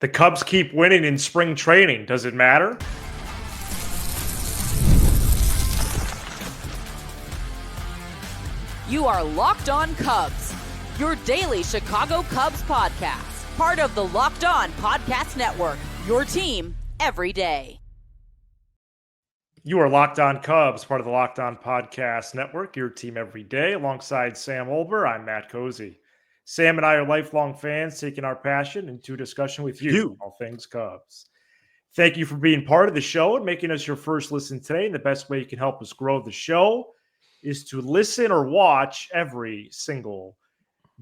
The Cubs keep winning in spring training. Does it matter? You are Locked On Cubs, your daily Chicago Cubs podcast, part of the Locked On Podcast Network, your team every day. You are Locked On Cubs, part of the Locked On Podcast Network, your team every day. Alongside Sam Olber, I'm Matt Cozy. Sam and I are lifelong fans, taking our passion into discussion with you, all things Cubs. Thank you for being part of the show and making us your first listen today. And the best way you can help us grow the show is to listen or watch every single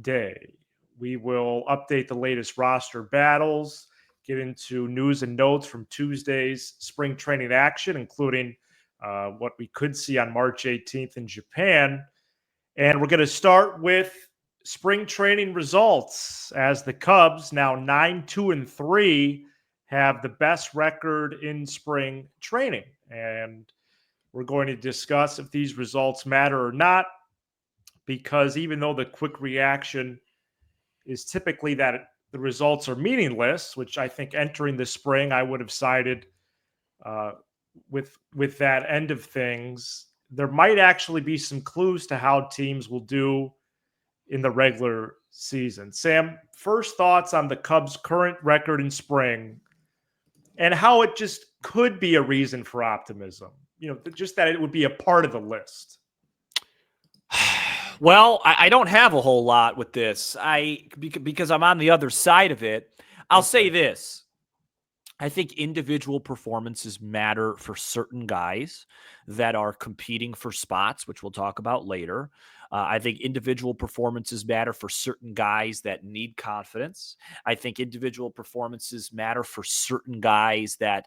day. We will update the latest roster battles, get into news and notes from Tuesday's spring training action, including what we could see on March 18th in Japan. And we're going to start with spring training results, as the Cubs, now 9-2-3, have the best record in spring training. And we're going to discuss if these results matter or not, because even though the quick reaction is typically that the results are meaningless, which I think entering the spring I would have sided with that end of things, there might actually be some clues to how teams will do in the regular season. Sam, first thoughts on the Cubs' current record in spring and how it just could be a reason for optimism. You know, just that it would be a part of the list. Well, I don't have a whole lot with this. Because I'm on the other side of it. I'll say this. I think individual performances matter for certain guys that are competing for spots, which we'll talk about later. I think individual performances matter for certain guys that need confidence. I think individual performances matter for certain guys that,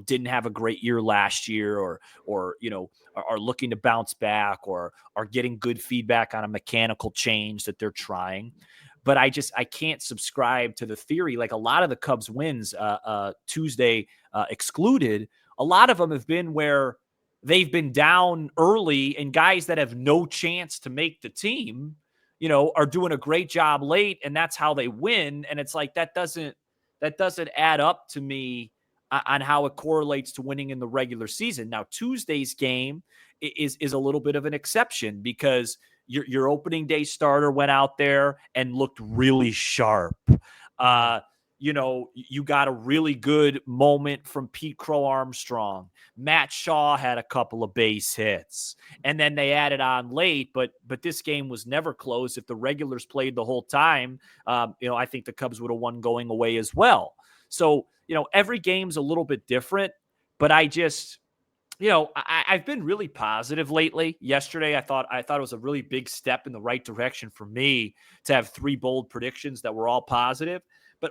didn't have a great year last year or are looking to bounce back or are getting good feedback on a mechanical change that they're trying. But I can't subscribe to the theory. Like a lot of the Cubs wins, Tuesday excluded, a lot of them have been where they've been down early and guys that have no chance to make the team, are doing a great job late, and that's how they win. And it's like that doesn't add up to me on how it correlates to winning in the regular season. Now, Tuesday's game is a little bit of an exception because your opening day starter went out there and looked really sharp. You got a really good moment from Pete Crow-Armstrong. Matt Shaw had a couple of base hits, and then they added on late. But this game was never close. If the regulars played the whole time, I think the Cubs would have won going away as well. So every game's a little bit different. But I just, I've been really positive lately. Yesterday, I thought it was a really big step in the right direction for me to have 3 bold predictions that were all positive.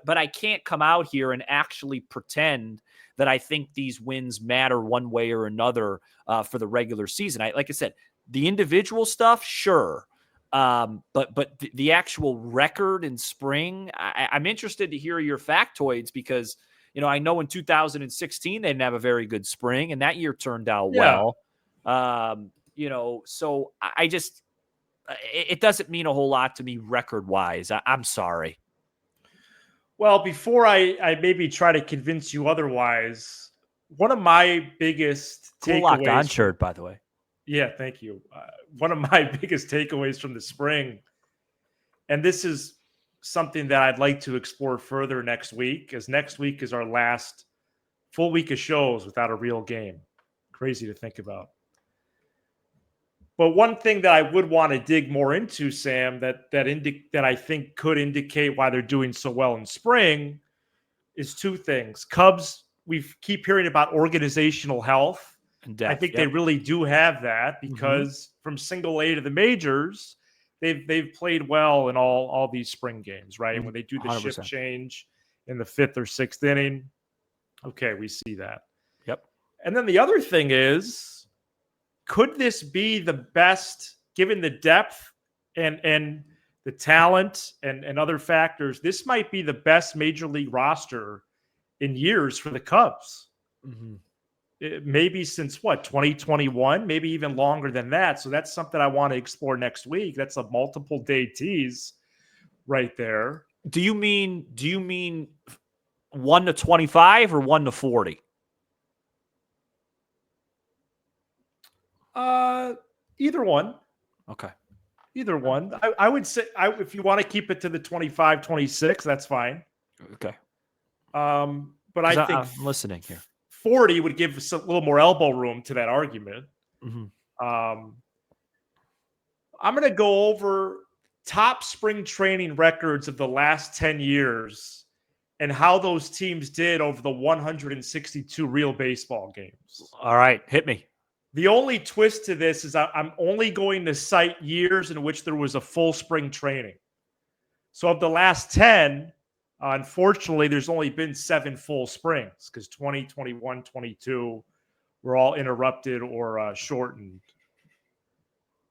But I can't come out here and actually pretend that I think these wins matter one way or another for the regular season. Like I said, the individual stuff, sure. But the actual record in spring, I'm interested to hear your factoids because, I know in 2016 they didn't have a very good spring, and that year turned out well. So I just it doesn't mean a whole lot to me record-wise. I'm sorry. Well, before I maybe try to convince you otherwise, one of my biggest takeaways. Locked On shirt, by the way. Yeah, thank you. One of my biggest takeaways from the spring, and this is something that I'd like to explore further next week, as next week is our last full week of shows without a real game. Crazy to think about. But one thing that I would want to dig more into, Sam, that I think could indicate why they're doing so well in spring is 2 things. Cubs, we keep hearing about organizational health. And depth, I think they really do have that because from single A to the majors, they've played well in all these spring games, right? When they do the 100%. Shift change in the 5th or 6th inning, okay, we see that. Yep. And then the other thing is, could this be the best, given the depth and the talent and other factors, this might be the best major league roster in years for the Cubs. Maybe since 2021, maybe even longer than that. So that's something I want to explore next week. That's a multiple day tease right there. Do you mean 1-25 or 1-40? Either one. Okay. Either one. I would say if you want to keep it to the 25-26, that's fine. Okay. But I think I'm listening here. 40 would give us a little more elbow room to that argument. Mm-hmm. I'm going to go over top spring training records of the last 10 years and how those teams did over the 162 real baseball games. All right. Hit me. The only twist to this is I'm only going to cite years in which there was a full spring training. So of the last 10, unfortunately, there's only been 7 full springs because 20, 21, 22 were all interrupted or shortened.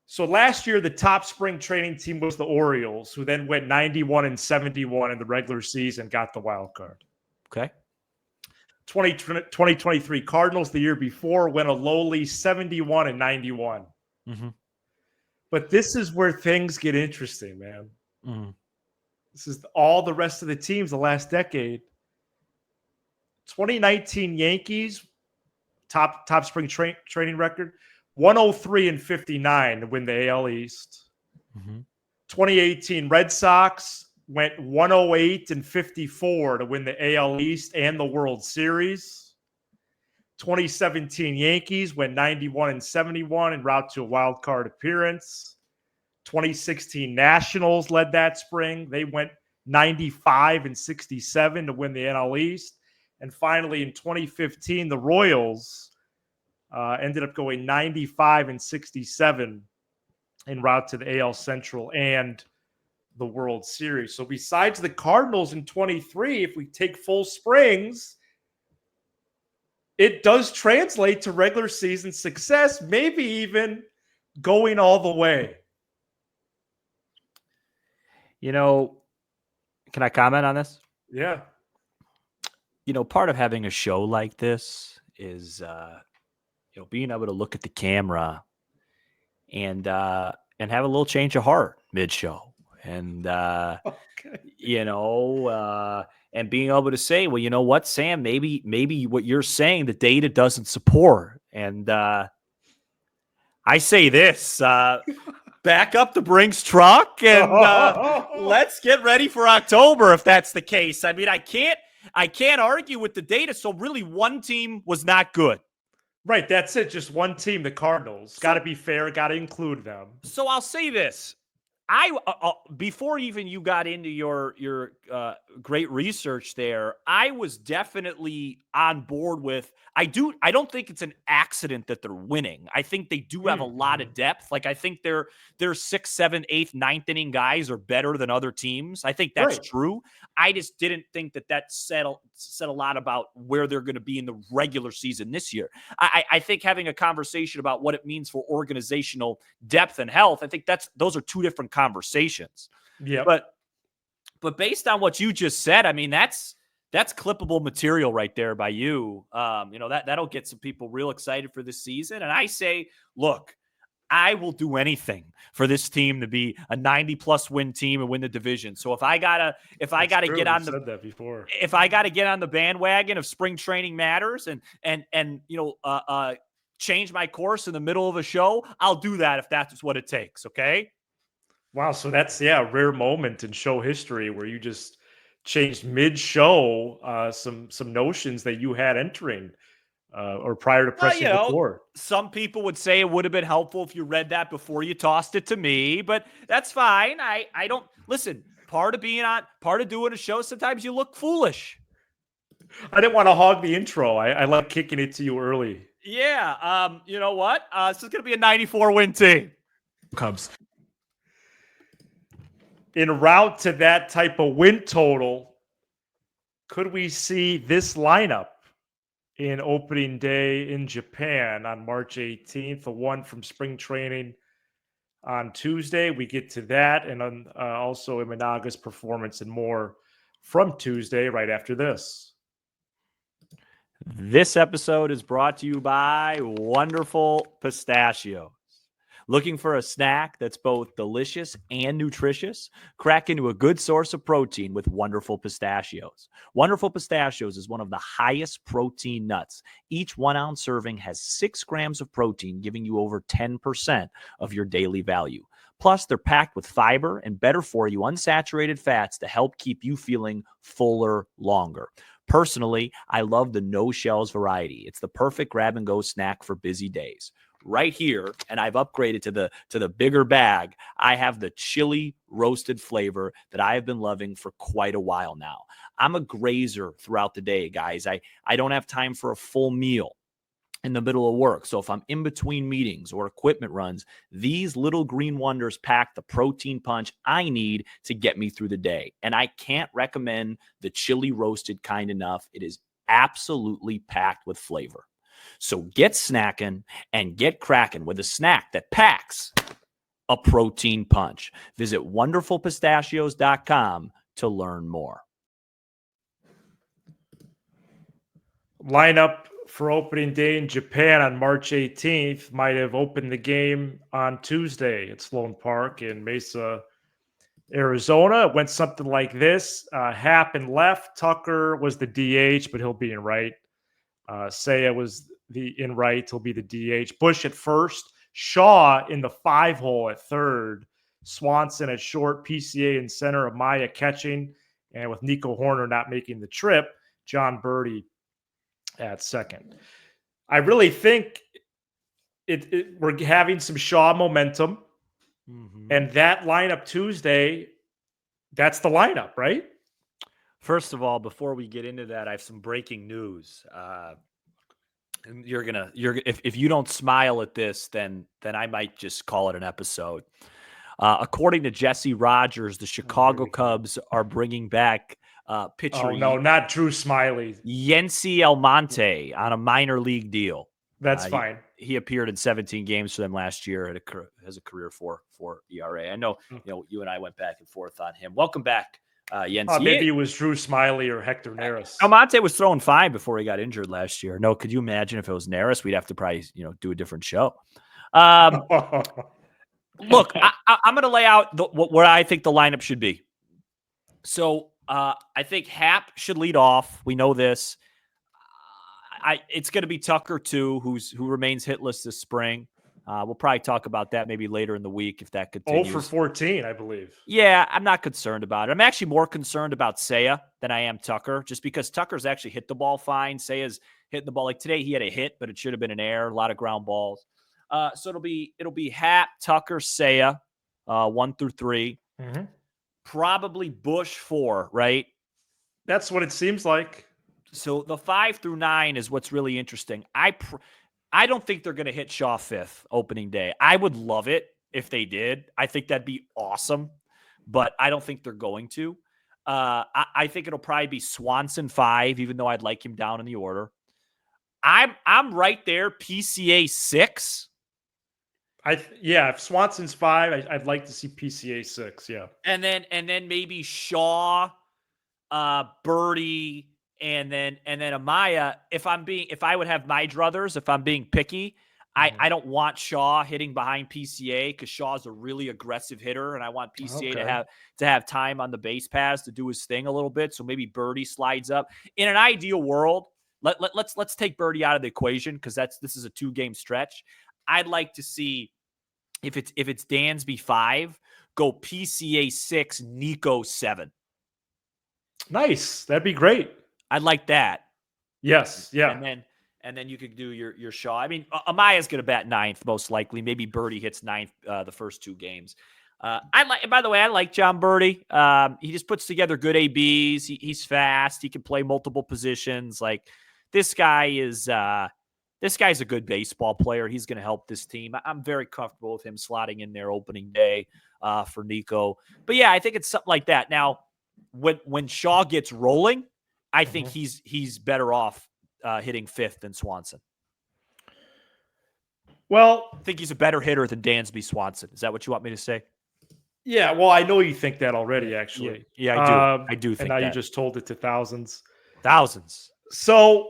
So last year, the top spring training team was the Orioles, who then went 91-71 in the regular season, got the wild card. Okay. 2023 Cardinals the year before went a lowly 71-91. Mm-hmm. But this is where things get interesting, man. Mm-hmm. This is all the rest of the teams the last decade. 2019 Yankees, top spring training record, 103-59 to win the AL East. Mm-hmm. 2018 Red Sox went 108-54 to win the AL East and the World Series. 2017 Yankees went 91-71 en route to a wild card appearance. 2016 Nationals led that spring. They went 95-67 to win the NL East. And finally, in 2015, the Royals ended up going 95-67 en route to the AL Central and the World Series. So besides the Cardinals in 23, if we take full springs, it does translate to regular season success, maybe even going all the way. You know, can I comment on this? Yeah. You know, part of having a show like this is, being able to look at the camera and have a little change of heart mid-show. And, and being able to say, well, you know what, Sam, maybe what you're saying, the data doesn't support. And I say this, back up the Brinks truck and let's get ready for October if that's the case. I mean, I can't argue with the data. So really one team was not good. Right. That's it. Just one team, the Cardinals. Got to be fair. Got to include them. So I'll say this. Before even you got into your great research there, I was definitely on board with. I don't think it's an accident that they're winning. I think they do have a lot of depth. Like I think their 6th, 7th, 8th, 9th inning guys are better than other teams. I think that's true. I just didn't think that said a lot about where they're going to be in the regular season this year. I think having a conversation about what it means for organizational depth and health, I think those are two different conversations. Yeah. But based on what you just said, I mean, that's clippable material right there by you. That'll get some people real excited for this season. And I say, look, I will do anything for this team to be a 90+ win team and win the division. So if I gotta get on the bandwagon of spring training matters and change my course in the middle of a show, I'll do that if that's what it takes. Okay. Wow. So that's a rare moment in show history where you just changed mid-show some notions that you had entering or prior to pressing record. Some people would say it would have been helpful if you read that before you tossed it to me, but that's fine. I don't listen. Part of doing a show, sometimes you look foolish. I didn't want to hog the intro. I like kicking it to you early. Yeah. You know what? This is going to be a 94 win team. Cubs. En route to that type of win total, could we see this lineup in opening day in Japan on March 18th? A one from spring training on Tuesday. We get to that, and also Imanaga's performance and more from Tuesday right after this. This episode is brought to you by wonderful pistachios. Looking for a snack that's both delicious and nutritious? Crack into a good source of protein with Wonderful Pistachios. Wonderful Pistachios is one of the highest protein nuts. Each 1 ounce serving has 6 grams of protein, giving you over 10% of your daily value. Plus, they're packed with fiber and better for you unsaturated fats to help keep you feeling fuller longer. Personally, I love the no shells variety. It's the perfect grab and go snack for busy days. Right here, and I've upgraded to the bigger bag, I have the chili roasted flavor that I have been loving for quite a while now. I'm a grazer throughout the day, guys. I don't have time for a full meal in the middle of work. So if I'm in between meetings or equipment runs, these little green wonders pack the protein punch I need to get me through the day. And I can't recommend the chili roasted kind enough. It is absolutely packed with flavor. So get snacking and get cracking with a snack that packs a protein punch. Visit wonderfulpistachios.com to learn more. Lineup for opening day in Japan on March 18th might have opened the game on Tuesday at Sloan Park in Mesa, Arizona. It went something like this. Happ in left. Tucker was the DH, but he'll be in right. Seiya was in right. He'll be the DH. Bush at first. Shaw in the 5 hole at third. Swanson at short. PCA in center. Amaya catching. And with Nico Horner not making the trip, John Birdie at second. I really think we're having some Shaw momentum. Mm-hmm. And that lineup Tuesday, that's the lineup, right? First of all, before we get into that, I have some breaking news. If you don't smile at this, then I might just call it an episode. According to Jesse Rogers, the Chicago Cubs are bringing back pitcher. Oh no, not Drew Smiley. Yency Almonte on a minor league deal. That's fine. He appeared in 17 games for them last year. Has a career 4 ERA. I know, you and I went back and forth on him. Welcome back, Yency. Maybe it was Drew Smiley or Hector Neris. Almonte was throwing fine before he got injured last year. No, could you imagine if it was Neris? We'd have to probably do a different show. Look, I'm going to lay out where I think the lineup should be. So I think Happ should lead off. We know this. It's going to be Tucker too, who remains hitless this spring. We'll probably talk about that maybe later in the week if that continues. 0 for 14, I believe. Yeah, I'm not concerned about it. I'm actually more concerned about Seiya than I am Tucker, just because Tucker's actually hit the ball fine. Seiya's hitting the ball. Like today, he had a hit, but it should have been an error. A lot of ground balls. So it'll be Happ, Tucker, Seiya, 1 through 3. Mm-hmm. Probably Bush 4, right? That's what it seems like. So the 5 through 9 is what's really interesting. I don't think they're going to hit Shaw 5th opening day. I would love it if they did. I think that'd be awesome, but I don't think they're going to. I think it'll probably be Swanson 5, even though I'd like him down in the order. I'm right there. PCA 6. If Swanson's 5, I'd like to see PCA 6. Yeah, and then maybe Shaw, Birdie. And then Amaya, if I would have my druthers, if I'm being picky, I don't want Shaw hitting behind PCA because Shaw's a really aggressive hitter, and I want PCA to have time on the base paths to do his thing a little bit. So maybe Birdie slides up. In an ideal world, let's take Birdie out of the equation because this is a 2-game stretch. I'd like to see if it's Dansby 5, go PCA 6, Nico 7. Nice, that'd be great. I'd like that. Yes, yeah. And then you could do your Shaw. I mean, Amaya's going to bat 9th most likely. Maybe Birdie hits 9th the first 2 games. By the way, I like John Birdie. He just puts together good ABs. He's fast. He can play multiple positions. Like this guy's a good baseball player. He's going to help this team. I'm very comfortable with him slotting in there opening day for Nico. But yeah, I think it's something like that. Now, when Shaw gets rolling, I think he's better off hitting 5th than Swanson. Well, I think he's a better hitter than Dansby Swanson. Is that what you want me to say? Yeah, well, I know you think that already, actually. Yeah, I do. I do think and now that. You just told it to thousands. Thousands. So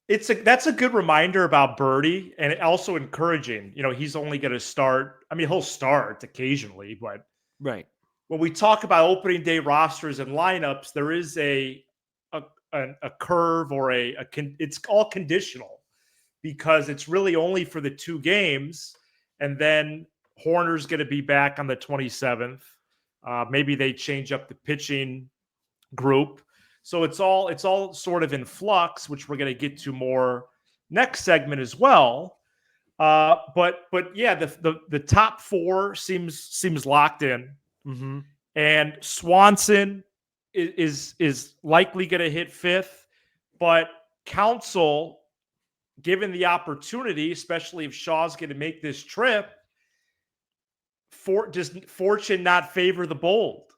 That's a good reminder about Birdie, and also encouraging. He's only going to start. I mean, he'll start occasionally, but Right. when we talk about opening day rosters and lineups, there is a, a curve or it's all conditional because it's really only for the 2 games, and then Horner's going to be back on the 27th. Maybe they change up the pitching group. So it's all sort of in flux, which we're going to get to more next segment as well. But yeah, the top 4 seems locked in, Mm-hmm. and Swanson is likely going to hit 5th, but Council, given the opportunity, especially if Shaw's going to make this trip, does fortune not favor the bold?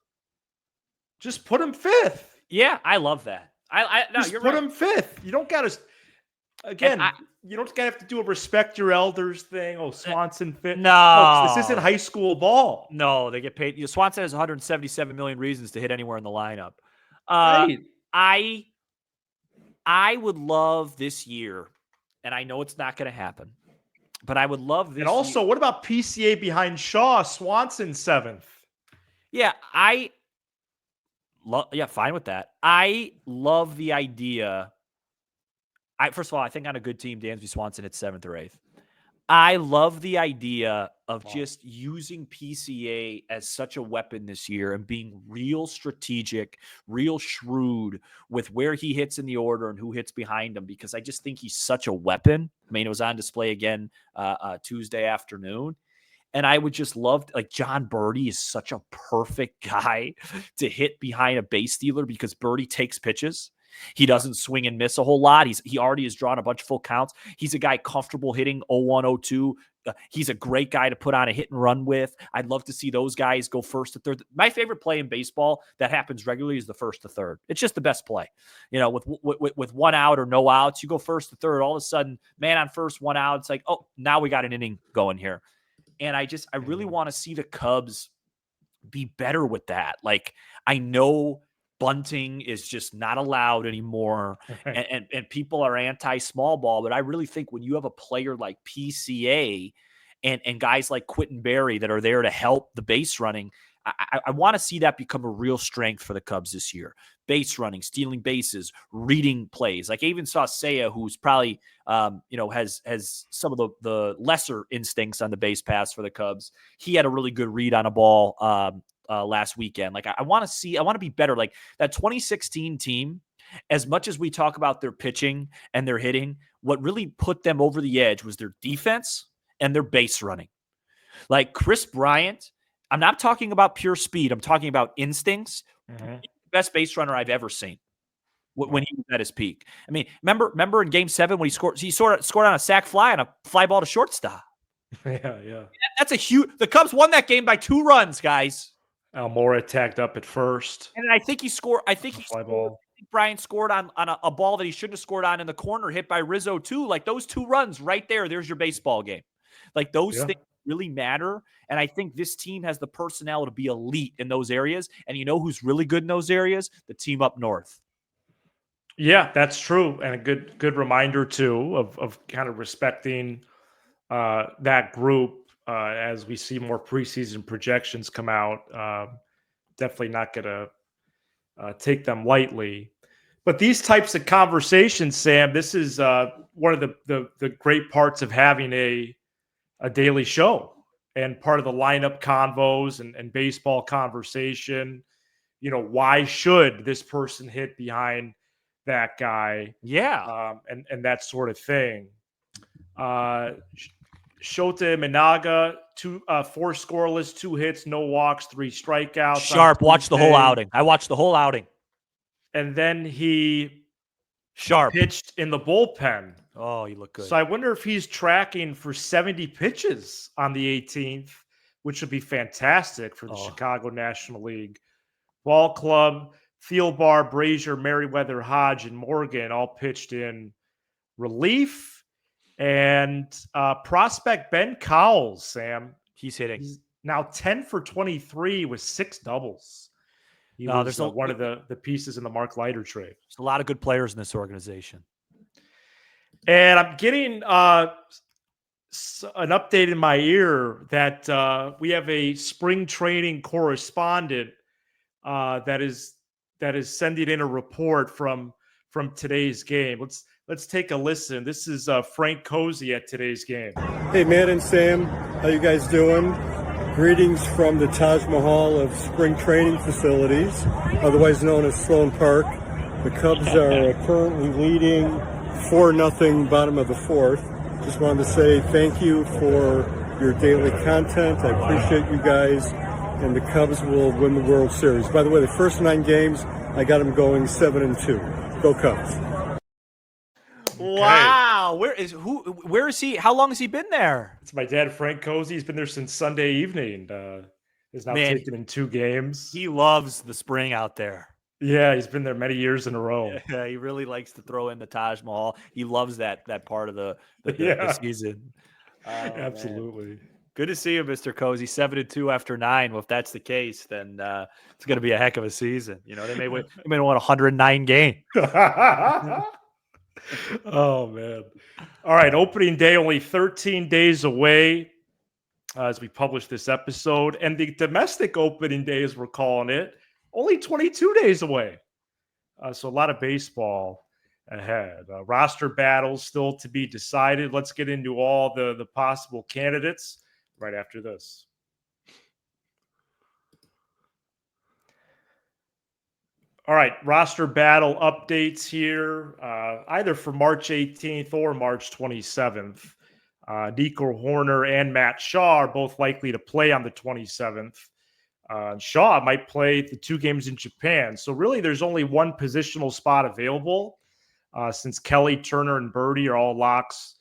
Just put him 5th. Yeah, I love that. No, Just you're put right. him 5th. You don't got to. Again, you don't have to do a respect your elders thing. Oh, Swanson 5th. No, this isn't high school ball. No, they get paid. Swanson has 177 million reasons to hit anywhere in the lineup. Right. I would love this year, and I know it's not going to happen, but I would love this. And also, what about PCA behind Shaw? Swanson 7th. Yeah, fine with that. I love the idea. First of all, I think on a good team, Dansby Swanson hits 7th or 8th. I love the idea of just using PCA as such a weapon this year and being real strategic, real shrewd with where he hits in the order and who hits behind him, because I just think he's such a weapon. I mean, it was on display again Tuesday afternoon. And I would just love, like, John Birdie is such a perfect guy to hit behind a base stealer because Birdie takes pitches. He doesn't swing and miss a whole lot. He already has drawn a bunch of full counts. He's a guy comfortable hitting 0-1, 0-2. He's a great guy to put on a hit and run with. I'd love to see those guys go first to third. My favorite play in baseball that happens regularly is the first to third. It's just the best play. With 1 out or no outs, you go first to third. All of a sudden, man on first, 1 out. It's like, oh, now we got an inning going here. And I really want to see the Cubs be better with that. Like, I know bunting is just not allowed anymore, and people are anti-small ball, but I really think when you have a player like PCA and guys like Quentin Berry that are there to help the base running, I want to see that become a real strength for the Cubs this year. Base running, stealing bases, reading plays. Like, I even saw Seiya, who's probably has some of the lesser instincts on the base pass for the Cubs. He had a really good read on a ball last weekend. Like, I want to be better. Like, that 2016 team, as much as we talk about their pitching and their hitting, what really put them over the edge was their defense and their base running. Like, Chris Bryant, I'm not talking about pure speed. I'm talking about instincts. Mm-hmm. Best base runner I've ever seen when he was at his peak. I mean, remember in Game 7 when he scored on a sac fly on a fly ball to shortstop. Yeah. That's a huge. The Cubs won that game by 2 runs, guys. Almora tagged up at first. And I think he scored. Bryant scored on a ball that he shouldn't have scored on in the corner, hit by Rizzo too. Like, those 2 runs right there, there's your baseball game. Like, those things really matter. And I think this team has the personnel to be elite in those areas. And you know who's really good in those areas? The team up north. Yeah, that's true. And a good reminder too of kind of respecting that group as we see more preseason projections come out. Definitely not going to take them lightly. But these types of conversations, Sam, this is one of the great parts of having a daily show and part of the lineup convos and baseball conversation. Why should this person hit behind that guy? Yeah. And that sort of thing. Shota Minaga, 4 scoreless, 2 hits, no walks, 3 strikeouts. Sharp. Watch the whole outing. I watched the whole outing. And then he Sharp pitched in the bullpen. Oh, you look good. So I wonder if he's tracking for 70 pitches on the 18th, which would be fantastic for the Chicago National League. Ball Club, Thielbar, Brazier, Merriweather, Hodge, and Morgan all pitched in relief. And prospect Ben Cowles, Sam. He's hitting. He's now 10 for 23 with 6 doubles. He was one of the pieces in the Mark Leiter trade. There's a lot of good players in this organization. And I'm getting an update in my ear that we have a spring training correspondent that is sending in a report from today's game. Let's take a listen. This is Frank Cozy at today's game. Hey, Matt and Sam, how you guys doing? Greetings from the Taj Mahal of spring training facilities, otherwise known as Sloan Park. The Cubs are currently leading 4-0, bottom of the fourth. Just wanted to say thank you for your daily content. I appreciate you guys, and the Cubs will win the World Series. By the way, the first 9 games, I got them going 7-2. Go Cubs. Wow. Where is he? How long has he been there? It's my dad, Frank Cozy. He's been there since Sunday evening. He's now taken in 2 games. He loves the spring out there. Yeah, he's been there many years in a row. Yeah, he really likes to throw in the Taj Mahal. He loves that part of the season. Oh, absolutely. Man. Good to see you, Mr. Cozy. 7-2 after 9. Well, if that's the case, then it's going to be a heck of a season. You know, they may win 109 games. Oh, man. All right. Opening day, only 13 days away as we publish this episode. And the domestic opening day, as we're calling it, only 22 days away. So a lot of baseball ahead. Roster battles still to be decided. Let's get into all the possible candidates right after this. All right, roster battle updates here, either for March 18th or March 27th. Nico Horner and Matt Shaw are both likely to play on the 27th. Shaw might play the 2 games in Japan. So really there's only one positional spot available since Kelly, Turner, and Birdie are all locks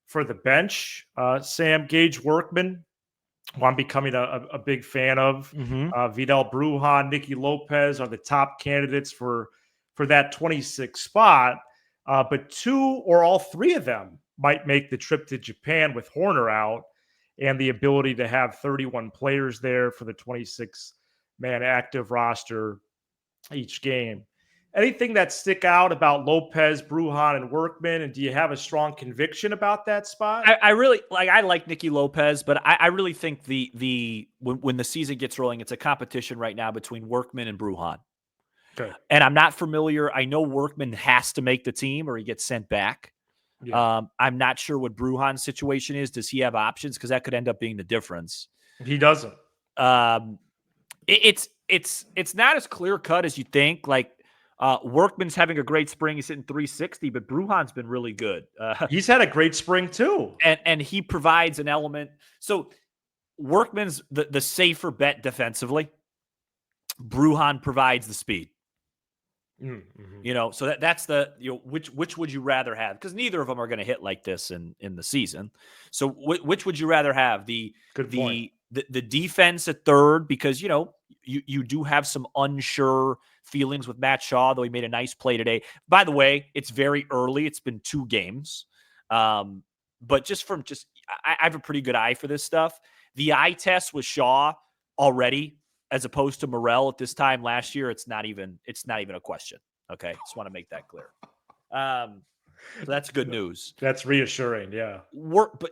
for the bench. Sam, Gage Workman, who I'm becoming a big fan of. Vidal Brujan, Nicky Lopez are the top candidates for that 26 spot. But 2 or all 3 of them might make the trip to Japan with Horner out and the ability to have 31 players there for the 26-man active roster each game. Anything that stick out about Lopez, Brujan, and Workman? And do you have a strong conviction about that spot? I really like Nicky Lopez, but I really think when the season gets rolling, it's a competition right now between Workman and Brujan. Okay. And I'm not familiar. I know Workman has to make the team or he gets sent back. Yeah. I'm not sure what Brujan's situation is. Does he have options? Because that could end up being the difference. He doesn't. It's not as clear cut as you think. Like Workman's having a great spring. He's hitting 360, but Brujan's been really good. He's had a great spring too, and he provides an element. So Workman's the safer bet defensively. Brujan provides the speed. Mm-hmm. You know, so that's the, you know, which would you rather have? Because neither of them are going to hit like this in the season. So which would you rather have? The defense at third, because, you know, you do have some unsure feelings with Matt Shaw, though he made a nice play today. By the way, it's very early. It's been 2 games. But I have a pretty good eye for this stuff. The eye test with Shaw already, as opposed to Morel at this time last year, it's not even a question. Okay, just want to make that clear. So that's good news. That's reassuring. Yeah.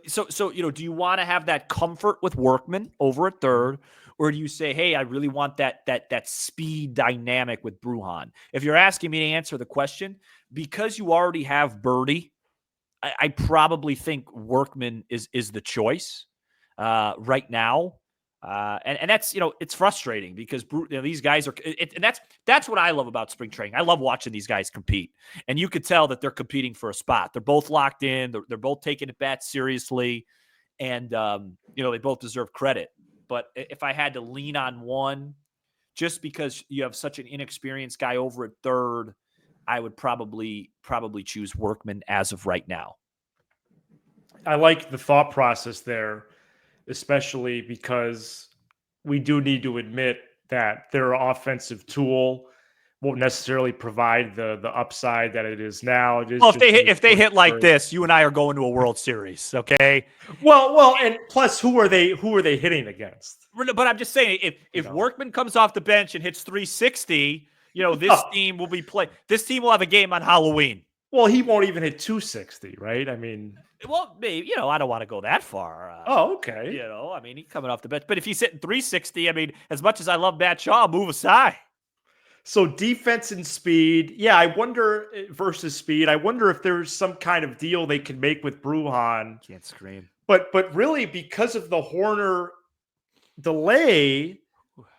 So you know, do you want to have that comfort with Workman over at third, or do you say, hey, I really want that speed dynamic with Brujan? If you're asking me to answer the question, because you already have Birdie, I probably think Workman is the choice right now. And that's, you know, it's frustrating because these guys are, and that's what I love about spring training. I love watching these guys compete, and you could tell that they're competing for a spot. They're both locked in. They're both taking it bat seriously, and you know, they both deserve credit. But if I had to lean on one, just because you have such an inexperienced guy over at third, I would probably choose Workman as of right now. I like the thought process there, especially because we do need to admit that their offensive tool won't necessarily provide the upside that it is now. Well, if they hit like this, you and I are going to a World Series, okay? Well, and plus, who are they hitting against? But I'm just saying, if Workman comes off the bench and hits 360, you know, this team will be This team will have a game on Halloween. Well, he won't even hit 260, right? I mean, Well, maybe, I don't want to go that far. oh, okay. I mean, he's coming off the bench. But if he's hitting 360, I mean, as much as I love Matt Shaw, move aside. So defense and speed, yeah. I wonder versus speed. I wonder if there's some kind of deal they can make with Bruhan. Can't scream. But really, because of the Horner delay,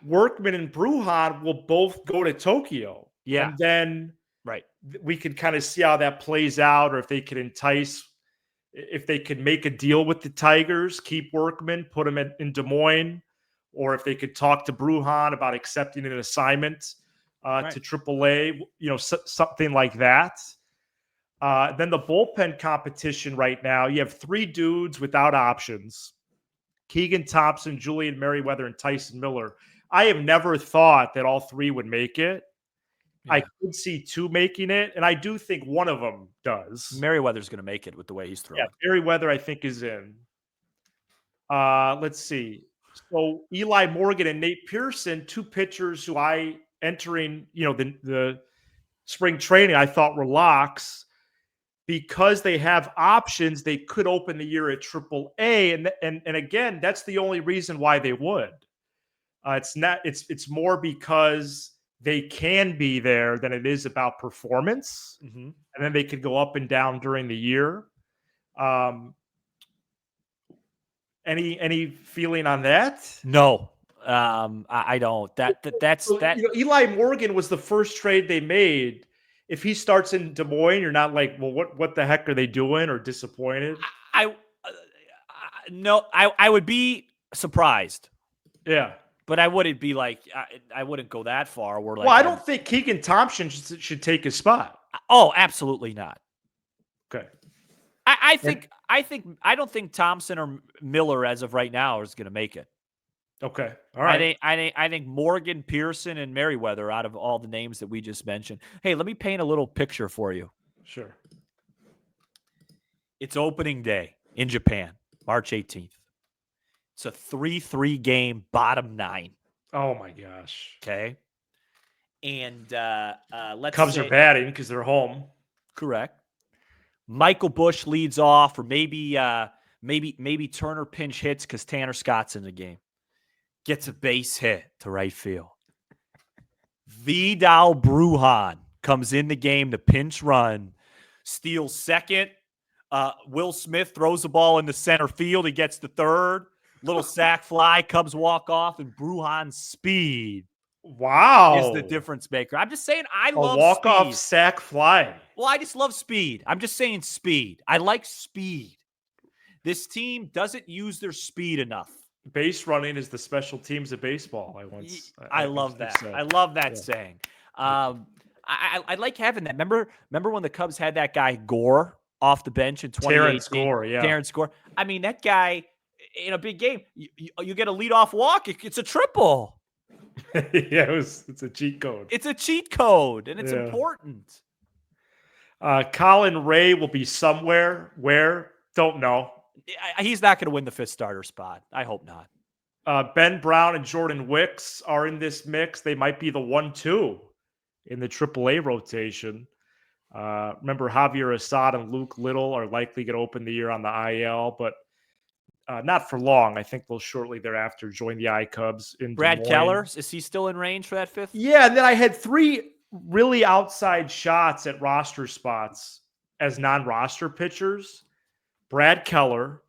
Workman and Bruhan will both go to Tokyo. Yeah. And then Right. we can kind of see how that plays out, or if they could entice, if they could make a deal with the Tigers, keep Workman, put him in Des Moines, or if they could talk to Bruhan about accepting an assignment to AAA, something like that. Then the bullpen competition right now, you have 3 dudes without options: Keegan Thompson, Julian Merriweather, and Tyson Miller. I have never thought that all 3 would make it. Yeah. I could see 2 making it, and I do think one of them does. Merriweather's going to make it with the way he's throwing. Yeah, Merriweather, I think, is in. Let's see. So Eli Morgan and Nate Pearson, 2 pitchers who entering, the spring training, I thought were locks. Because they have options, they could open the year at AAA, and again, that's the only reason why they would. It's more because they can be there than it is about performance, and then they could go up and down during the year. Any feeling on that? No, I don't. That's. Eli Morgan was the first trade they made. If he starts in Des Moines, you're not like, well, what the heck are they doing, or disappointed? No, I would be surprised. Yeah. But I wouldn't be like, I wouldn't go that far. Well, I don't think Keegan Thompson should take his spot. Oh, absolutely not. Okay. I don't think Thompson or Miller as of right now is going to make it. Okay. All right. I think Morgan, Pearson, and Merriweather out of all the names that we just mentioned. Hey, let me paint a little picture for you. Sure. It's opening day in Japan, March 18th. It's a 3-3 game, bottom 9. Oh my gosh. Okay. And Cubs are batting because they're home. Correct. Michael Busch leads off, or maybe Turner pinch hits because Tanner Scott's in the game. Gets a base hit to right field. Vidal Brujan comes in the game to pinch run, steals second. Will Smith throws the ball into center field. He gets the third. Little sac fly, Cubs walk off, and Brujan's speed is the difference maker. I'm just saying I love walk-off sac fly. Well, I just love speed. I'm just saying speed. I like speed. This team doesn't use their speed enough. Base running is the special teams of baseball. I love that. I love that saying. I like having that. Remember when the Cubs had that guy Gore off the bench in 2018? Terrence Gore, yeah. Terrence Gore. I mean, that guy in a big game, you get a leadoff walk. It's a triple. Yeah, it's a cheat code. It's a cheat code, and it's important. Colin Ray will be somewhere. Where? Don't know. He's not going to win the 5th starter spot. I hope not. Ben Brown and Jordan Wicks are in this mix. They might be the 1-2 in the AAA rotation. Remember, Javier Assad and Luke Little are likely going to open the year on the IL, but not for long. I think they'll shortly thereafter join the iCubs. In Brad Keller, is he still in range for that 5th? Yeah, and then I had 3 really outside shots at roster spots as non-roster pitchers. Brad Keller,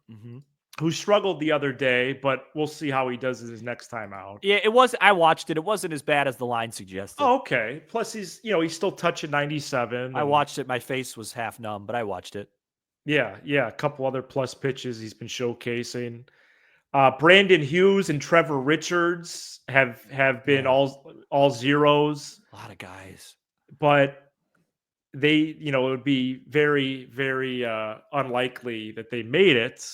who struggled the other day, but we'll see how he does his next time out. Yeah, I watched it. It wasn't as bad as the line suggested. Oh, okay. Plus, he's still touching 97. I watched it. My face was half numb, but I watched it. Yeah. A couple other plus pitches he's been showcasing. Brandon Hughes and Trevor Richards have been all zeros. A lot of guys, but they, it would be very, very unlikely that they made it.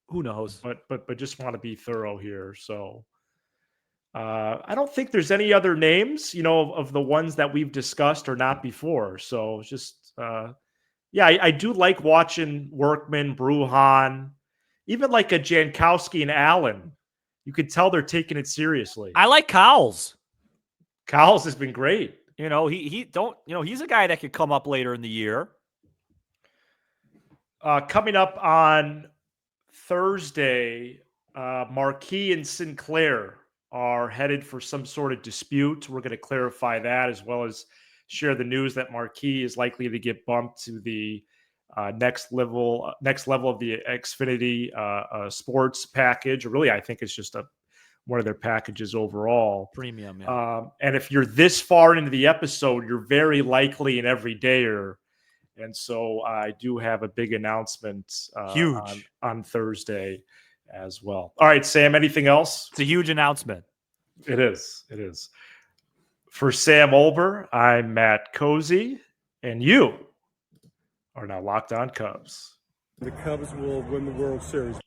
Who knows? But just want to be thorough here. So I don't think there's any other names, of the ones that we've discussed or not before. So just I do like watching Workman, Bruhan, even like a Jankowski and Allen. You could tell they're taking it seriously. I like Cowles. Cowles has been great. He's a guy that could come up later in the year. Coming up on Thursday, Marquis and Sinclair are headed for some sort of dispute. We're going to clarify that, as well as share the news that Marquis is likely to get bumped to the next level of the Xfinity sports package. Or really, I think it's just one of their packages overall. Premium, yeah. And if you're this far into the episode, you're very likely an everydayer. And so I do have a big announcement Huge. on Thursday as well. All right, Sam, anything else? It's a huge announcement. It is. It is. For Sam Olber, I'm Matt Cozy, and you are now Locked On Cubs. The Cubs will win the World Series.